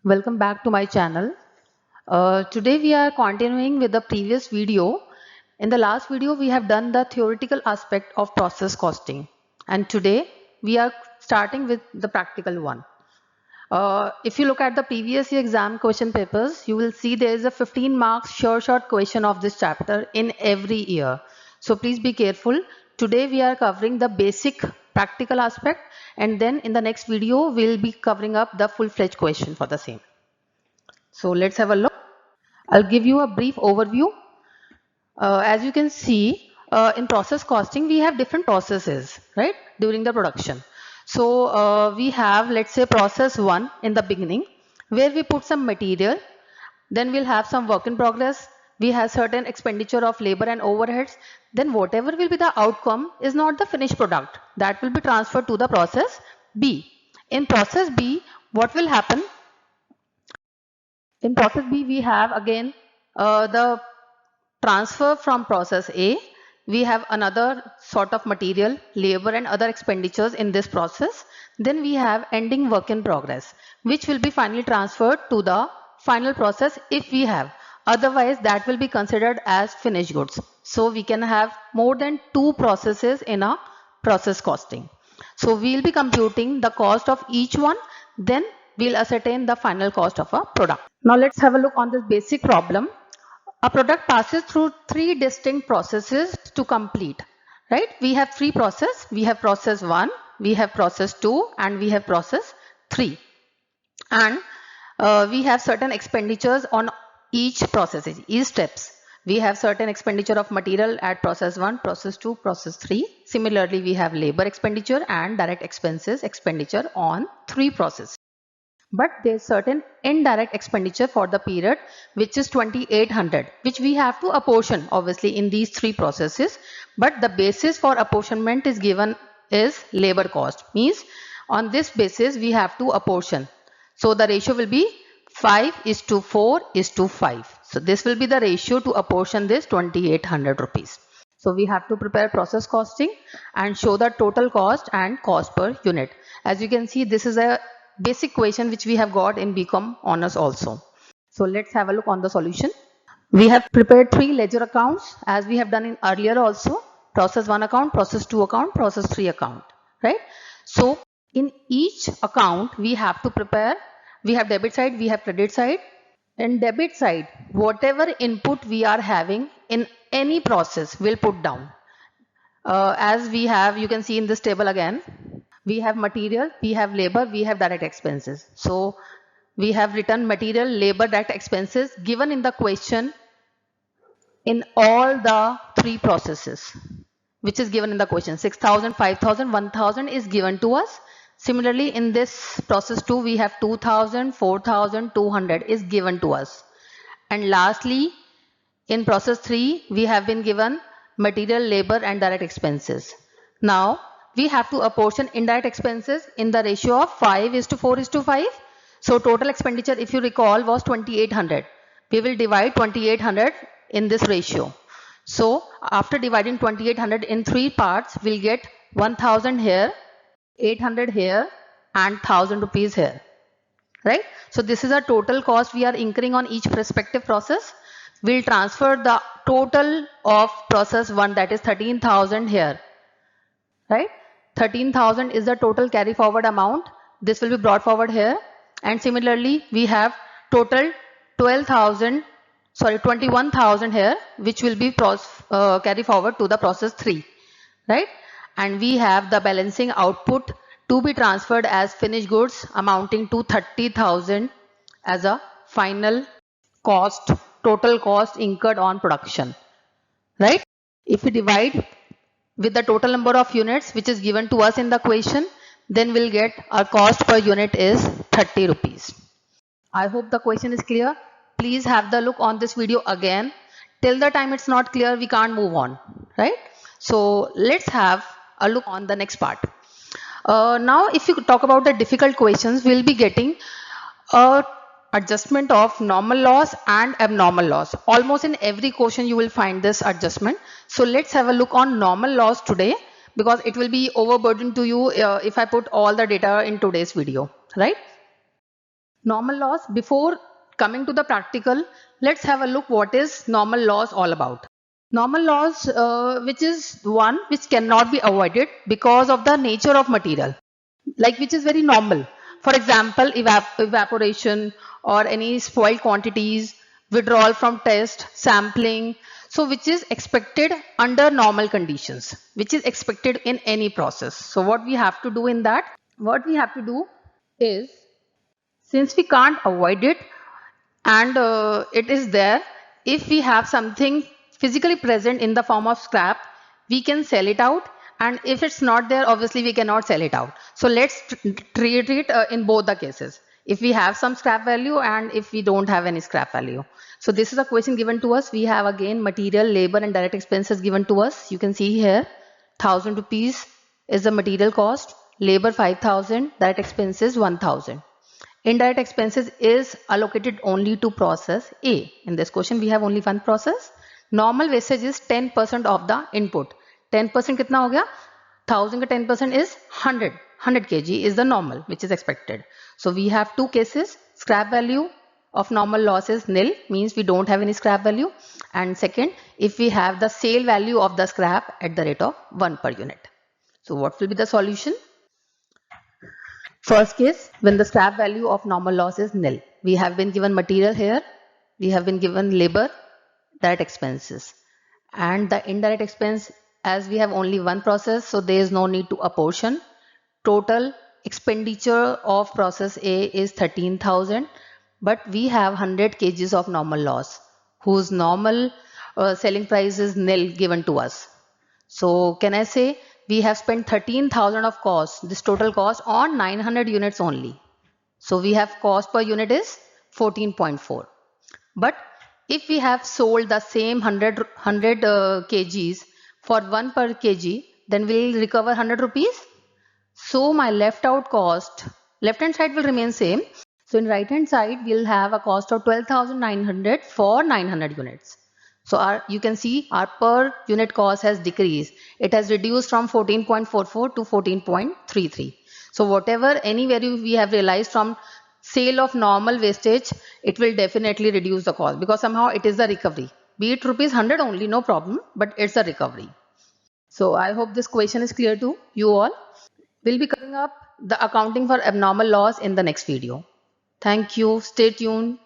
Welcome back to my channel. Today we are continuing with the previous video. In the last video we have done the theoretical aspect of process costing, and today we are starting with the practical one. If you look at the previous year exam question papers, you will see there is a 15 marks sure shot question of this chapter in every year. So please be careful. Today we are covering the basic practical aspect, and then in the next video we'll be covering up the full-fledged question for the same. So let's have a look. I'll give you a brief overview. As you can see, in process costing, we have different processes, right, during the production. So we have, let's say, process 1 in the beginning, where we put some material. Then we'll have some work in progress. We have certain expenditure of labor and overheads. Then whatever will be the outcome is not the finished product. That will be transferred to the process B. In process B, what will happen? In process B, we have again the transfer from process A. We have another sort of material, labor and other expenditures in this process. Then we have ending work in progress, which will be finally transferred to the final process if we have. Otherwise, that will be considered as finished goods. So we can have more than 2 processes in a process costing. So we'll be computing the cost of each one, then we'll ascertain the final cost of a product. Now let's have a look on this basic problem. A product passes through 3 distinct processes to complete, right? We have 3 processes. We have process 1, we have process 2, and we have process 3. And we have certain expenditures on each process, each steps. We have certain expenditure of material at process 1, process 2, process 3. Similarly, we have labor expenditure and direct expenses expenditure on 3 processes. But there's certain indirect expenditure for the period which is 2800, which we have to apportion obviously in these 3 processes. But the basis for apportionment is given is labor cost. Means on this basis we have to apportion. So the ratio will be 5:4:5. So this will be the ratio to apportion this 2800 rupees. So we have to prepare process costing and show the total cost and cost per unit. As you can see, this is a basic question which we have got in BCom honors also. So let's have a look on the solution. We have prepared 3 ledger accounts as we have done in earlier also. Process 1 account, process 2 account, process 3 account, right? So in each account we have to prepare, we have debit side, we have credit side. In debit side, whatever input we are having in any process we'll put down. As we have, you can see in this table again, we have material, we have labor, we have direct expenses. So we have written material, labor, direct expenses given in the question in all the 3 processes, which is given in the question. 6,000, 5,000, 1,000 is given to us. Similarly, in this process 2, we have 2,000, 4,200 is given to us. And lastly, in process 3, we have been given material, labor and direct expenses. Now, we have to apportion indirect expenses in the ratio of 5:4:5. So total expenditure, if you recall, was 2800. We will divide 2800 in this ratio. So after dividing 2800 in 3 parts, we'll get 1000 here, 800 here and 1000 rupees here, right? So this is a total cost we are incurring on each respective process. We'll transfer the total of process 1, that is 13,000 here, right? 13,000 is the total carry forward amount. This will be brought forward here. And similarly, we have total 21,000 here, which will be carry forward to the process 3, right? And we have the balancing output to be transferred as finished goods amounting to 30,000 as a final cost, total cost incurred on production, right? If we divide with the total number of units which is given to us in the question, then we'll get our cost per unit is 30 rupees. I hope the question is clear. Please have the look on this video again. Till the time it's not clear, we can't move on, right? So let's have a look on the next part. Now if you talk about the difficult questions, we'll be getting a adjustment of normal loss and abnormal loss. Almost in every question you will find this adjustment. So let's have a look on normal loss today, because it will be overburdened to you if I put all the data in today's video, right? Normal loss. Before coming to the practical, let's have a look what is normal loss all about. Normal loss, which is one which cannot be avoided because of the nature of material, like which is very normal. For example, evaporation or any spoiled quantities, withdrawal from test, sampling. So which is expected under normal conditions, which is expected in any process. So what we have to do in that? What we have to do is, since we can't avoid it and it is there, if we have something physically present in the form of scrap, we can sell it out, and if it's not there, obviously we cannot sell it out. So let's treat it in both the cases, if we have some scrap value and if we don't have any scrap value. So this is a question given to us. We have again material, labor and direct expenses given to us. You can see here 1000 rupees is the material cost, labor 5000, direct expenses 1000. Indirect expenses is allocated only to process A. In this question, we have only one process. Normal wastage is 10% of the input. 10% कितना हो गया? 1000 का 10% is 100. 100 kg is the normal, which is expected. So we have two cases. Scrap value of normal loss is nil, means we don't have any scrap value. And second, if we have the sale value of the scrap at the rate of 1 per unit. So what will be the solution? First case, when the scrap value of normal loss is nil. We have been given material here. We have been given labor, direct expenses. And the indirect expense, as we have only one process, so there is no need to apportion. Total expenditure of process A is 13,000, but we have 100 kgs of normal loss, whose normal selling price is nil given to us. So can I say we have spent 13,000 of cost, this total cost on 900 units only. So we have cost per unit is 14.4. But if we have sold the same 100 kgs for 1 per kg, then we will recover 100 rupees. So my left out cost, left hand side will remain same. So in right hand side, we'll have a cost of 12,900 for 900 units. So you can see our per unit cost has decreased. It has reduced from 14.44 to 14.33. So whatever any value we have realized from sale of normal wastage, it will definitely reduce the cost, because somehow it is a recovery. Be it rupees 100 only, no problem, but it's a recovery. So I hope this question is clear to you all. We'll be covering up the accounting for abnormal loss in the next video. Thank you. Stay tuned.